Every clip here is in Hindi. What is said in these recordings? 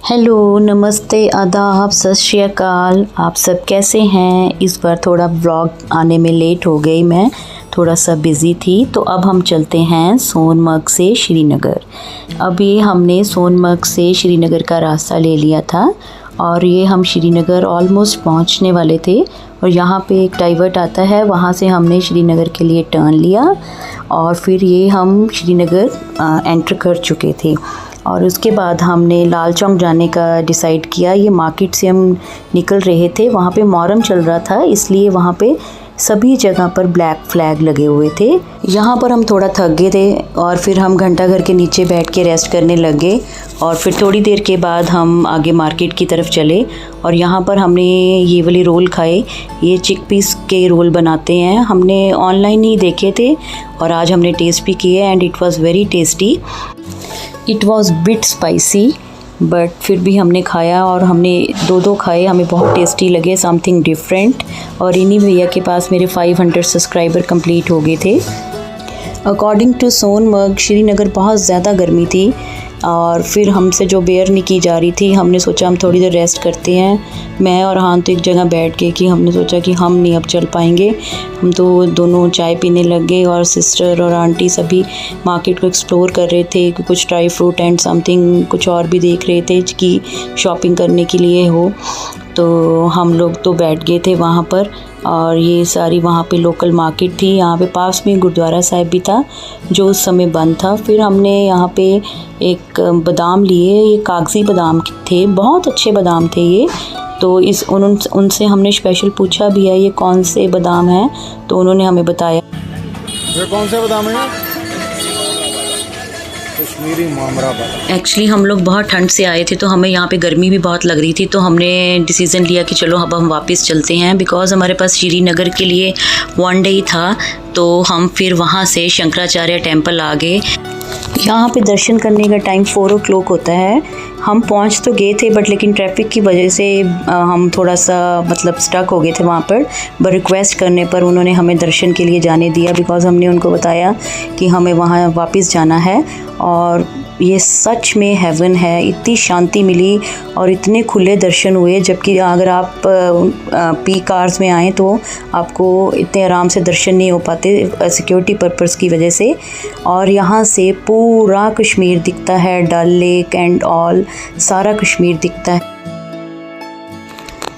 हेलो, नमस्ते, आदाब, सत श्री अकाल। आप सब कैसे हैं? इस बार थोड़ा व्लॉग आने में लेट हो गई, मैं थोड़ा सा बिज़ी थी। तो अब हम चलते हैं सोनमर्ग से श्रीनगर। अभी हमने सोनमर्ग से श्रीनगर का रास्ता ले लिया था और ये हम श्रीनगर ऑलमोस्ट पहुंचने वाले थे और यहाँ पे एक डाइवर्ट आता है, वहाँ से हमने श्रीनगर के लिए टर्न लिया और फिर ये हम श्रीनगर एंटर कर चुके थे। और उसके बाद हमने लाल चौक जाने का डिसाइड किया। ये मार्केट से हम निकल रहे थे, वहाँ पे मोहर्रम चल रहा था, इसलिए वहाँ पे सभी जगह पर ब्लैक फ्लैग लगे हुए थे। यहाँ पर हम थोड़ा थक गए थे और फिर हम घंटा घर के नीचे बैठ के रेस्ट करने लगे और फिर थोड़ी देर के बाद हम आगे मार्केट की तरफ चले और यहाँ पर हमने ये वाले रोल खाए। ये चिकपीस के रोल बनाते हैं, हमने ऑनलाइन ही देखे थे और आज हमने टेस्ट भी किए and it was very tasty. It was bit spicy but फिर भी हमने खाया और हमने दो खाए, हमें बहुत टेस्टी लगे, समथिंग डिफरेंट। और इन्हीं भैया के पास मेरे 500 सब्सक्राइबर कंप्लीट हो गए थे। अकॉर्डिंग टू सोनमर्ग श्रीनगर बहुत ज़्यादा गर्मी थी और फिर हमसे जो बेयर नहीं की जा रही थी, हमने सोचा हम थोड़ी देर रेस्ट करते हैं। मैं और हान तो एक जगह बैठ के कि हमने सोचा कि हम नहीं अब चल पाएंगे। हम तो दोनों चाय पीने लग गए और सिस्टर और आंटी सभी मार्केट को एक्सप्लोर कर रहे थे कि कुछ ड्राई फ्रूट एंड समथिंग कुछ और भी देख रहे थे कि शॉपिंग करने के लिए हो। तो हम लोग तो बैठ गए थे वहाँ पर और ये सारी वहाँ पे लोकल मार्केट थी। यहाँ पे पास में गुरुद्वारा साहिब भी था जो उस समय बंद था। फिर हमने यहाँ पे एक बादाम लिए, ये कागज़ी बादाम थे, बहुत अच्छे बादाम थे ये। तो उनसे हमने स्पेशल पूछा भी है ये कौन से बादाम हैं, तो उन्होंने हमें बताया। ये कौन से बादाम है? कश्मीरी मामरा बादाम। एक्चुअली हम लोग बहुत ठंड से आए थे तो हमें यहाँ पे गर्मी भी बहुत लग रही थी, तो हमने डिसीज़न लिया कि चलो अब हम वापस चलते हैं बिकॉज़ हमारे पास श्रीनगर के लिए 1 डे ही था। तो हम फिर वहाँ से शंकराचार्य टेम्पल आ गए। यहाँ पे दर्शन करने का टाइम 4 o'clock होता है। हम पहुँच तो गए थे बट लेकिन ट्रैफिक की वजह से हम थोड़ा सा मतलब स्टक हो गए थे वहाँ पर रिक्वेस्ट करने पर उन्होंने हमें दर्शन के लिए जाने दिया बिकॉज़ हमने उनको बताया कि हमें वहाँ वापस जाना है। और ये सच में हेवन है, इतनी शांति मिली और इतने खुले दर्शन हुए, जबकि अगर आप पीक आवर्स में आएँ तो आपको इतने आराम से दर्शन नहीं हो पाते सिक्योरिटी पर्पस की वजह से। और यहाँ से पूरा कश्मीर दिखता है, डल लेक एंड ऑल सारा कश्मीर दिखता है।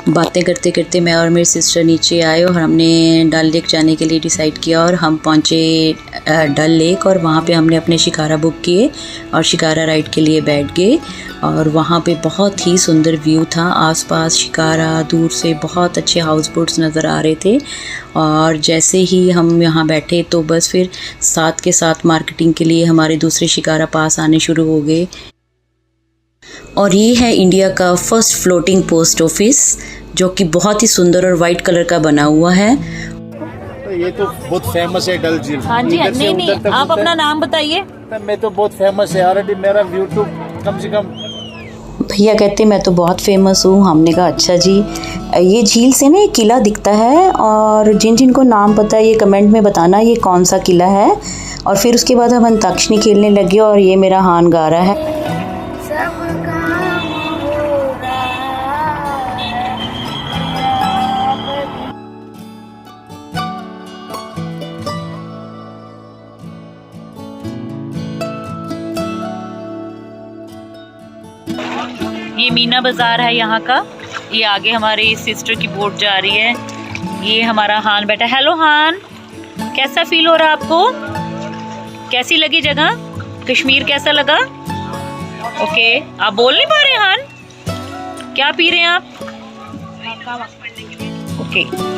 बातें करते करते मैं और मेरी सिस्टर नीचे आए और हमने डल लेक जाने के लिए डिसाइड किया और हम पहुँचे डल लेक और वहाँ पे हमने अपने शिकारा बुक किए और शिकारा राइड के लिए बैठ गए। और वहाँ पे बहुत ही सुंदर व्यू था, आसपास शिकारा, दूर से बहुत अच्छे हाउस बोट्स नज़र आ रहे थे। और जैसे ही हम यहाँ बैठे तो बस फिर साथ के साथ मार्केटिंग के लिए हमारे दूसरे शिकारा पास आने शुरू हो गए। और ये है इंडिया का फर्स्ट फ्लोटिंग पोस्ट ऑफिस जो कि बहुत ही सुंदर और वाइट कलर का बना हुआ है। ये तो बहुत फेमस है डल झील। हाँ जी, नहीं आप अपना नाम बताइए। मैं तो बहुत फेमस है ऑलरेडी, मेरा व्यू तो कम से कम। भैया कहते मैं तो बहुत फेमस हूँ। हमने कहा अच्छा जी। ये झील से ना एक किला दिखता है और जिन को नाम पता है ये कमेंट में बताना ये कौन सा किला है। और फिर उसके बाद हम अंताक्षरी खेलने लगे और ये मेरा हान गा रहा है। ये मीना बाज़ार है यहाँ का। ये आगे हमारी सिस्टर की बोट जा रही है। ये हमारा हान बैठा। हेलो हान, कैसा फील हो रहा है आपको? कैसी लगी जगह? कश्मीर कैसा लगा? ओके, आप बोल नहीं पा रहे हान? क्या पी रहे हैं आप? ओके।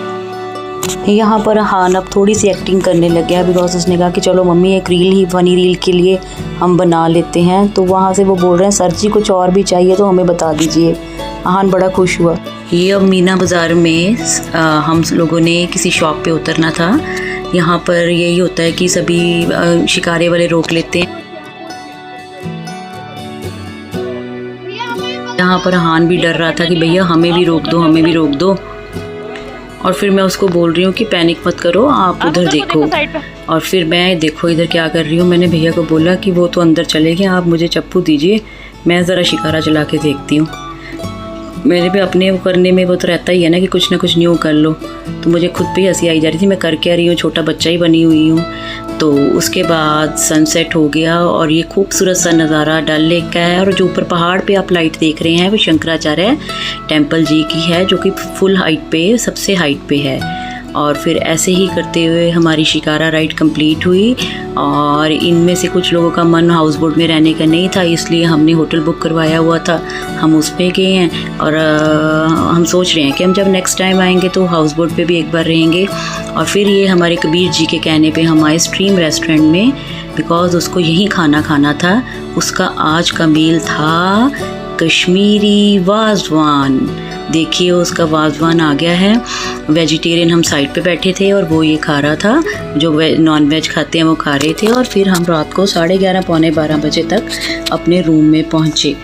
यहाँ पर हान अब थोड़ी सी एक्टिंग करने लग गया बिकॉज उसने कहा कि चलो मम्मी एक रील ही फनी रील के लिए हम बना लेते हैं। तो वहाँ से वो बोल रहे हैं सर जी कुछ और भी चाहिए तो हमें बता दीजिए। हान बड़ा खुश हुआ। ये अब मीना बाज़ार में हम लोगों ने किसी शॉप पे उतरना था। यहाँ पर यही होता है कि सभी शिकारे वाले रोक लेते हैं। यहाँ पर हान भी डर रहा था कि भैया हमें भी रोक दो, हमें भी रोक दो। और फिर मैं उसको बोल रही हूँ कि पैनिक मत करो, आप उधर देखो। और फिर मैं देखो इधर क्या कर रही हूँ। मैंने भैया को बोला कि वो तो अंदर चले गए, आप मुझे चप्पू दीजिए, मैं ज़रा शिकारा चला के देखती हूँ। मेरे भी अपने वो करने में वो तो रहता ही है ना कि कुछ ना कुछ न्यू कर लो, तो मुझे खुद पे हंसी आई जा रही थी। मैं कर क्या रही हूँ, छोटा बच्चा ही बनी हुई हूँ। तो उसके बाद सनसेट हो गया और ये खूबसूरत सा नज़ारा डल लेक का है। और जो ऊपर पहाड़ पे आप लाइट देख रहे हैं वो शंकराचार्य टेम्पल जी की है, जो कि फुल हाइट पे, सबसे हाइट पे है। और फिर ऐसे ही करते हुए हमारी शिकारा राइड कंप्लीट हुई। और इनमें से कुछ लोगों का मन हाउस बोट में रहने का नहीं था, इसलिए हमने होटल बुक करवाया हुआ था, हम उस पे गए हैं। और हम सोच रहे हैं कि हम जब नेक्स्ट टाइम आएंगे तो हाउस बोट पे भी एक बार रहेंगे। और फिर ये हमारे कबीर जी के कहने पे हम आए स्ट्रीम रेस्टोरेंट में, बिकॉज़ उसको यहीं खाना था। उसका आज का मील था कश्मीरी वाजवान। देखिए उसका वाजवान आ गया है। वेजिटेरियन हम साइड पे बैठे थे और वो ये खा रहा था, जो नॉन वेज खाते हैं वो खा रहे थे। और फिर हम रात को 11:30 पौने 12 बजे तक अपने रूम में पहुँचे।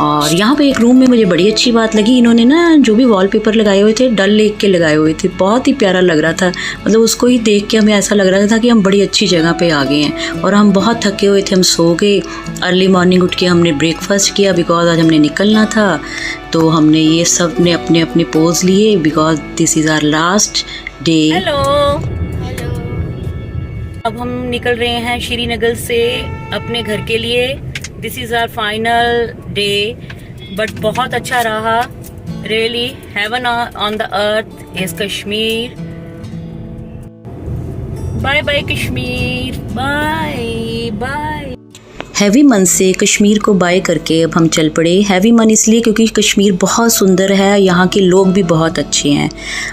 और यहाँ पे एक रूम में मुझे बड़ी अच्छी बात लगी, इन्होंने ना जो भी वॉलपेपर लगाए हुए थे डल लेक के लगाए हुए थे, बहुत ही प्यारा लग रहा था। मतलब उसको ही देख के हमें ऐसा लग रहा था कि हम बड़ी अच्छी जगह पे आ गए हैं। और हम बहुत थके हुए थे, हम सो गए। अर्ली मॉर्निंग उठ के हमने ब्रेकफास्ट किया, बिकॉज आज हमने निकलना था। तो हमने ये सब ने अपने अपने पोज लिए, because this is our last day. Hello, अब हम निकल रहे हैं श्रीनगर से अपने घर के लिए। This is our final day, but बहुत अच्छा रहा। Really heaven on the earth is Kashmir. Bye bye Kashmir, bye bye. Heavy मन से कश्मीर को बाय करके अब हम चल पड़े। हैवी मन इसलिए क्योंकि कश्मीर बहुत सुंदर है, यहाँ के लोग भी बहुत अच्छे हैं।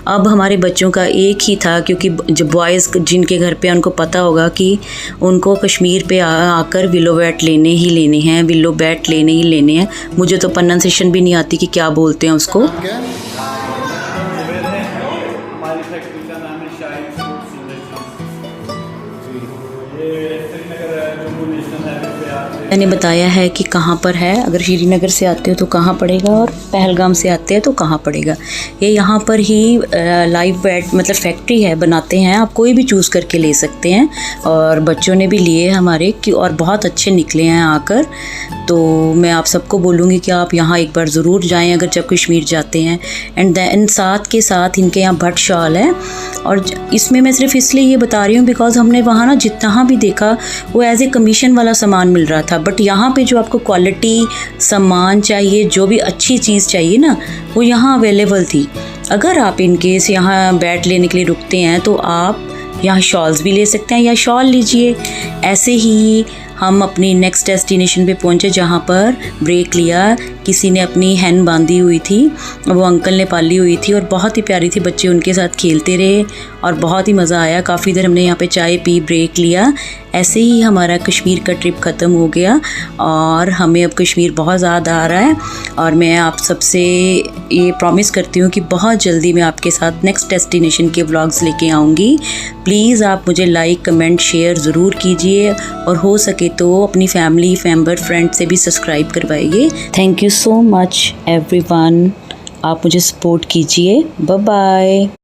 अब हमारे बच्चों का एक ही था, क्योंकि जब बॉयज़ जिनके घर पे उनको पता होगा कि उनको कश्मीर पे आकर विलो बैट लेने ही लेने हैं, विलो बैट लेने ही लेने हैं। मुझे तो प्रोनाउंसिएशन भी नहीं आती कि क्या बोलते हैं उसको। मैंने बताया है कि कहाँ पर है। अगर श्रीनगर से आते हो तो कहाँ पड़ेगा, और पहलगाम से आते हैं तो कहाँ पड़ेगा। ये यहाँ पर ही लाइव बैट मतलब फैक्ट्री है, बनाते हैं। आप कोई भी चूज़ करके ले सकते हैं। और बच्चों ने भी लिए हमारे कि, और बहुत अच्छे निकले हैं आकर। तो मैं आप सबको बोलूँगी कि आप यहाँ एक बार ज़रूर जाएं अगर जब कश्मीर जाते हैं। एंड देन साथ के साथ इनके यहाँ भट शॉल है। और इसमें मैं सिर्फ इसलिए ये बता रही हूँ बिकॉज़ हमने वहाँ ना जितना भी देखा वो एज ए कमीशन वाला सामान मिल रहा था। बट यहाँ पे जो आपको क्वालिटी सामान चाहिए, जो भी अच्छी चीज़ चाहिए ना, वो यहाँ अवेलेबल थी। अगर आप इनकेस यहाँ बैट लेने के लिए रुकते हैं तो आप यहाँ शॉल्स भी ले सकते हैं, या शॉल लीजिए। ऐसे ही हम अपनी नेक्स्ट डेस्टिनेशन पे पहुँचे, जहाँ पर ब्रेक लिया। किसी ने अपनी हैन बांधी हुई थी, वो अंकल ने पाली हुई थी और बहुत ही प्यारी थी। बच्चे उनके साथ खेलते रहे और बहुत ही मज़ा आया। काफ़ी देर हमने यहाँ पे चाय पी, ब्रेक लिया। ऐसे ही हमारा कश्मीर का ट्रिप ख़त्म हो गया और हमें अब कश्मीर बहुत ज़्यादा आ रहा है। और मैं आप सबसे ये प्रॉमिस करती हूँ कि बहुत जल्दी मैं आपके साथ नेक्स्ट डेस्टिनेशन के व्लॉग्स लेके आऊँगी। प्लीज़ आप मुझे लाइक, कमेंट, शेयर ज़रूर कीजिए, और हो सके तो अपनी फैमिली मेंबर, फ्रेंड से भी सब्सक्राइब करवाइए। Thank you so much everyone, आप मुझे सपोर्ट कीजिए। Bye bye.